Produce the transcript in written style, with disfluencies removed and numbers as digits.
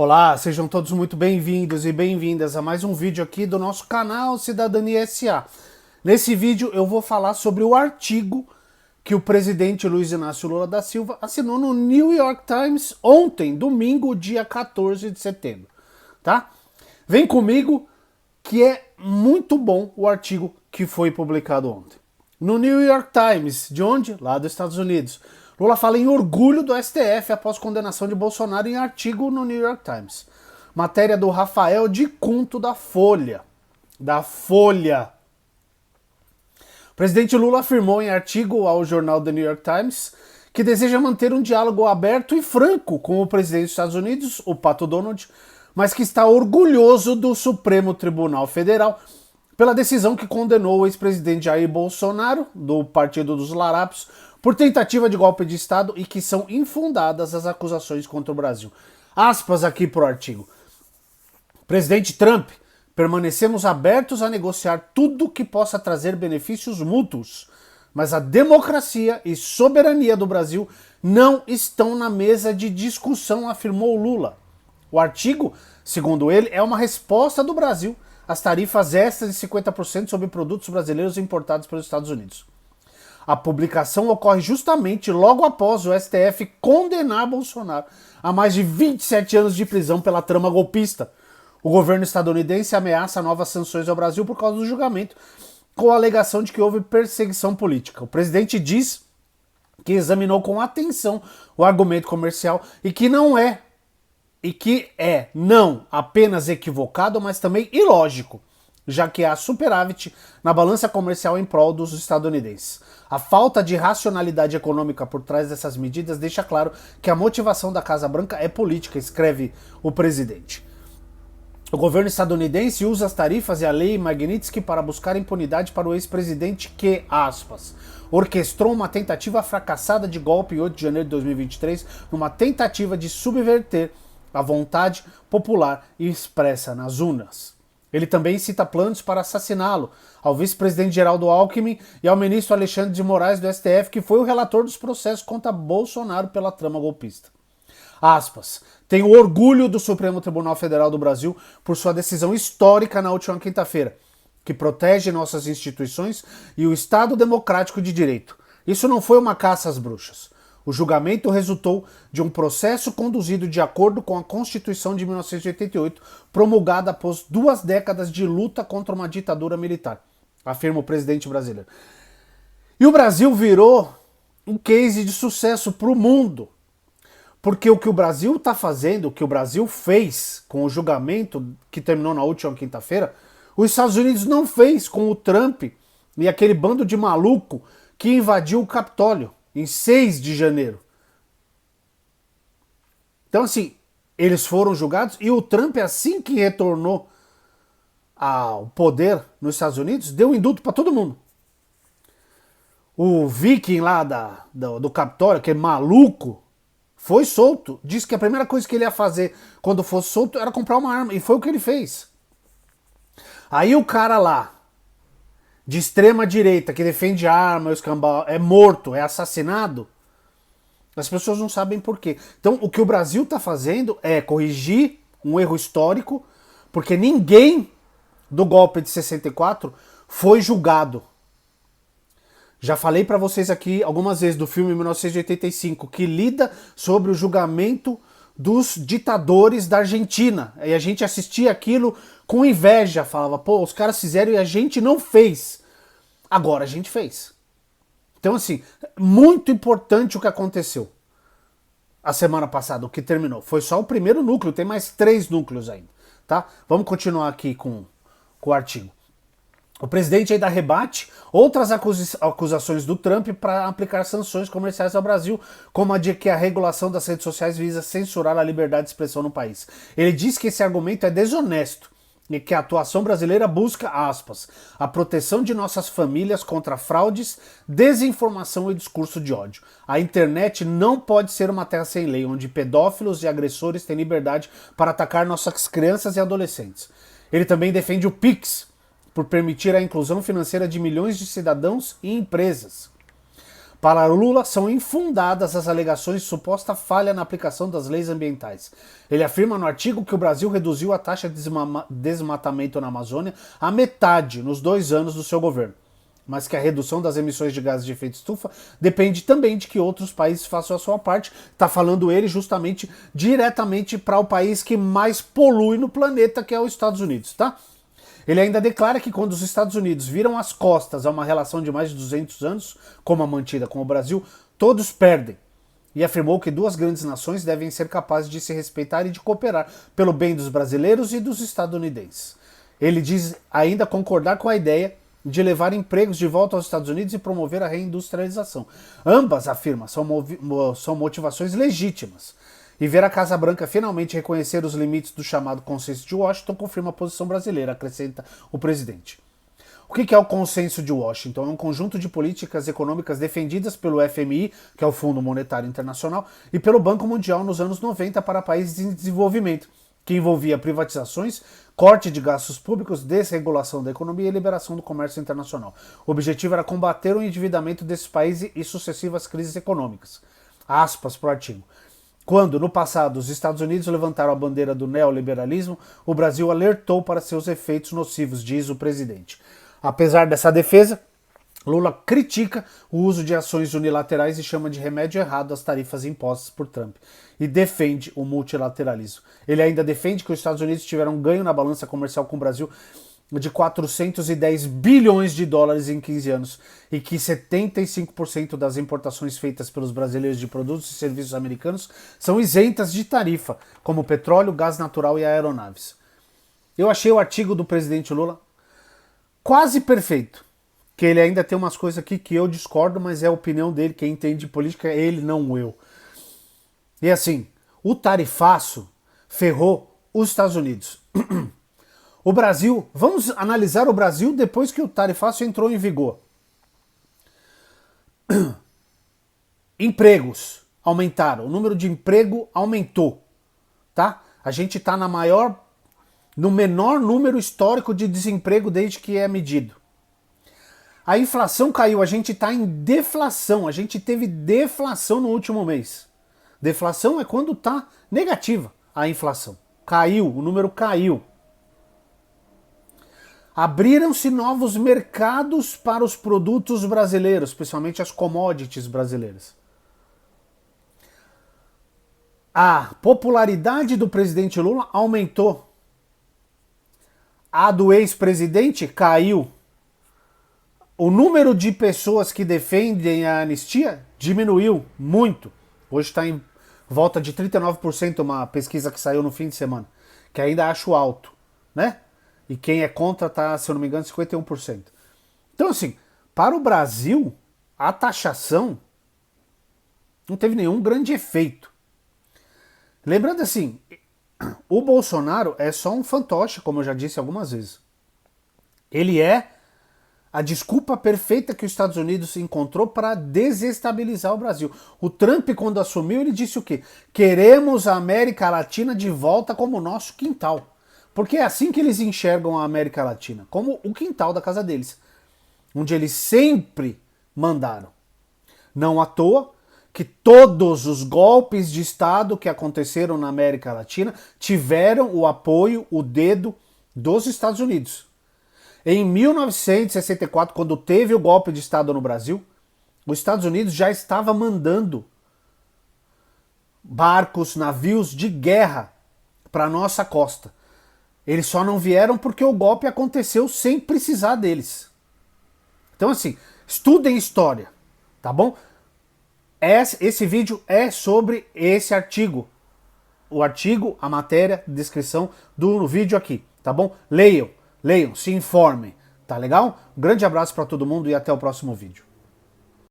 Olá, sejam todos muito bem-vindos e bem-vindas a mais um vídeo aqui do nosso canal Cidadania SA. Nesse vídeo eu vou falar sobre o artigo que o presidente Luiz Inácio Lula da Silva assinou no New York Times ontem, domingo, dia 14 de setembro, tá? Vem comigo que é muito bom o artigo que foi publicado ontem. No New York Times, de onde? Lá dos Estados Unidos. Lula fala em orgulho do STF após condenação de Bolsonaro em artigo no New York Times. Matéria do Rafael de Cunto da Folha. Da Folha. O presidente Lula afirmou em artigo ao jornal The New York Times que deseja manter um diálogo aberto e franco com o presidente dos Estados Unidos, o Pato Donald, mas que está orgulhoso do Supremo Tribunal Federal pela decisão que condenou o ex-presidente Jair Bolsonaro, do Partido dos Larápios, por tentativa de golpe de Estado e que são infundadas as acusações contra o Brasil. Aspas aqui pro artigo. Presidente Trump, permanecemos abertos a negociar tudo que possa trazer benefícios mútuos, mas a democracia e soberania do Brasil não estão na mesa de discussão, afirmou Lula. O artigo, segundo ele, é uma resposta do Brasil às tarifas extras de 50% sobre produtos brasileiros importados pelos Estados Unidos. A publicação ocorre justamente logo após o STF condenar Bolsonaro a mais de 27 anos de prisão pela trama golpista. O governo estadunidense ameaça novas sanções ao Brasil por causa do julgamento, com a alegação de que houve perseguição política. O presidente diz que examinou com atenção o argumento comercial e que não apenas equivocado, mas também ilógico, já que há superávit na balança comercial em prol dos estadunidenses. A falta de racionalidade econômica por trás dessas medidas deixa claro que a motivação da Casa Branca é política, escreve o presidente. O governo estadunidense usa as tarifas e a lei Magnitsky para buscar impunidade para o ex-presidente que, aspas, orquestrou uma tentativa fracassada de golpe em 8 de janeiro de 2023, numa tentativa de subverter a vontade popular expressa nas urnas. Ele também cita planos para assassiná-lo, ao vice-presidente Geraldo Alckmin e ao ministro Alexandre de Moraes do STF, que foi o relator dos processos contra Bolsonaro pela trama golpista. Aspas, tenho orgulho do Supremo Tribunal Federal do Brasil por sua decisão histórica na última quinta-feira, que protege nossas instituições e o Estado democrático de direito. Isso não foi uma caça às bruxas. O julgamento resultou de um processo conduzido de acordo com a Constituição de 1988, promulgada após 2 décadas de luta contra uma ditadura militar, afirma o presidente brasileiro. E o Brasil virou um case de sucesso para o mundo, porque o que o Brasil está fazendo, o que o Brasil fez com o julgamento que terminou na última quinta-feira, os Estados Unidos não fez com o Trump e aquele bando de maluco que invadiu o Capitólio em 6 de janeiro. Então, assim, eles foram julgados e o Trump, assim que retornou ao poder nos Estados Unidos, deu indulto para todo mundo. O viking lá do Capitólio, aquele maluco, foi solto. Disse que a primeira coisa que ele ia fazer quando fosse solto era comprar uma arma. E foi o que ele fez. Aí o cara lá, de extrema direita, que defende arma, escambau, é morto, é assassinado, as pessoas não sabem por quê. Então, o que o Brasil está fazendo é corrigir um erro histórico, porque ninguém do golpe de 64 foi julgado. Já falei para vocês aqui algumas vezes do filme 1985, que lida sobre o julgamento dos ditadores da Argentina. E a gente assistia aquilo com inveja, falava, pô, os caras fizeram e a gente não fez. Agora a gente fez. Então, assim, muito importante o que aconteceu a semana passada, o que terminou. Foi só o primeiro núcleo, tem mais 3 núcleos ainda, tá? Vamos continuar aqui com o artigo. O presidente ainda rebate outras acusações do Trump para aplicar sanções comerciais ao Brasil, como a de que a regulação das redes sociais visa censurar a liberdade de expressão no país. Ele diz que esse argumento é desonesto e que a atuação brasileira busca, aspas, a proteção de nossas famílias contra fraudes, desinformação e discurso de ódio. A internet não pode ser uma terra sem lei, onde pedófilos e agressores têm liberdade para atacar nossas crianças e adolescentes. Ele também defende o PIX, por permitir a inclusão financeira de milhões de cidadãos e empresas. Para Lula, são infundadas as alegações de suposta falha na aplicação das leis ambientais. Ele afirma no artigo que o Brasil reduziu a taxa de desmatamento na Amazônia à metade nos 2 anos do seu governo, mas que a redução das emissões de gases de efeito estufa depende também de que outros países façam a sua parte. Está falando ele justamente diretamente para o país que mais polui no planeta, que é os Estados Unidos, tá? Ele ainda declara que quando os Estados Unidos viram as costas a uma relação de mais de 200 anos, como a mantida com o Brasil, todos perdem. E afirmou que 2 grandes nações devem ser capazes de se respeitar e de cooperar pelo bem dos brasileiros e dos estadunidenses. Ele diz ainda concordar com a ideia de levar empregos de volta aos Estados Unidos e promover a reindustrialização. Ambas, afirma, são motivações legítimas. E ver a Casa Branca finalmente reconhecer os limites do chamado Consenso de Washington confirma a posição brasileira, acrescenta o presidente. O que é o Consenso de Washington? É um conjunto de políticas econômicas defendidas pelo FMI, que é o Fundo Monetário Internacional, e pelo Banco Mundial nos anos 90 para países em desenvolvimento, que envolvia privatizações, corte de gastos públicos, desregulação da economia e liberação do comércio internacional. O objetivo era combater o endividamento desses países e sucessivas crises econômicas. Aspas para o artigo. Quando, no passado, os Estados Unidos levantaram a bandeira do neoliberalismo, o Brasil alertou para seus efeitos nocivos, diz o presidente. Apesar dessa defesa, Lula critica o uso de ações unilaterais e chama de remédio errado as tarifas impostas por Trump e defende o multilateralismo. Ele ainda defende que os Estados Unidos tiveram um ganho na balança comercial com o Brasil de 410 bilhões de dólares em 15 anos e que 75% das importações feitas pelos brasileiros de produtos e serviços americanos são isentas de tarifa, como petróleo, gás natural e aeronaves. Eu achei o artigo do presidente Lula quase perfeito, que ele ainda tem umas coisas aqui que eu discordo, mas é a opinião dele, quem entende de política é ele, não eu. E assim, o tarifaço ferrou os Estados Unidos. O Brasil, vamos analisar o Brasil depois que o tarifaço entrou em vigor. Empregos aumentaram, o número de emprego aumentou, tá? A gente está no menor número histórico de desemprego desde que é medido. A inflação caiu, a gente está em deflação, a gente teve deflação no último mês. Deflação é quando está negativa a inflação. Caiu, o número caiu. Abriram-se novos mercados para os produtos brasileiros, especialmente as commodities brasileiras. A popularidade do presidente Lula aumentou. A do ex-presidente caiu. O número de pessoas que defendem a anistia diminuiu muito. Hoje está em volta de 39%, uma pesquisa que saiu no fim de semana, que ainda acho alto, né? E quem é contra está, se eu não me engano, 51%. Então, assim, para o Brasil, a taxação não teve nenhum grande efeito. Lembrando assim, o Bolsonaro é só um fantoche, como eu já disse algumas vezes. Ele é a desculpa perfeita que os Estados Unidos encontrou para desestabilizar o Brasil. O Trump, quando assumiu, ele disse o quê? Queremos a América Latina de volta como nosso quintal. Porque é assim que eles enxergam a América Latina, como o quintal da casa deles, onde eles sempre mandaram. Não à toa que todos os golpes de Estado que aconteceram na América Latina tiveram o apoio, o dedo dos Estados Unidos. Em 1964, quando teve o golpe de Estado no Brasil, os Estados Unidos já estava mandando barcos, navios de guerra para a nossa costa. Eles só não vieram porque o golpe aconteceu sem precisar deles. Então assim, estudem história, tá bom? Esse vídeo é sobre esse artigo. O artigo, a matéria, descrição do vídeo aqui, tá bom? Leiam, se informem, tá legal? Um grande abraço para todo mundo e até o próximo vídeo.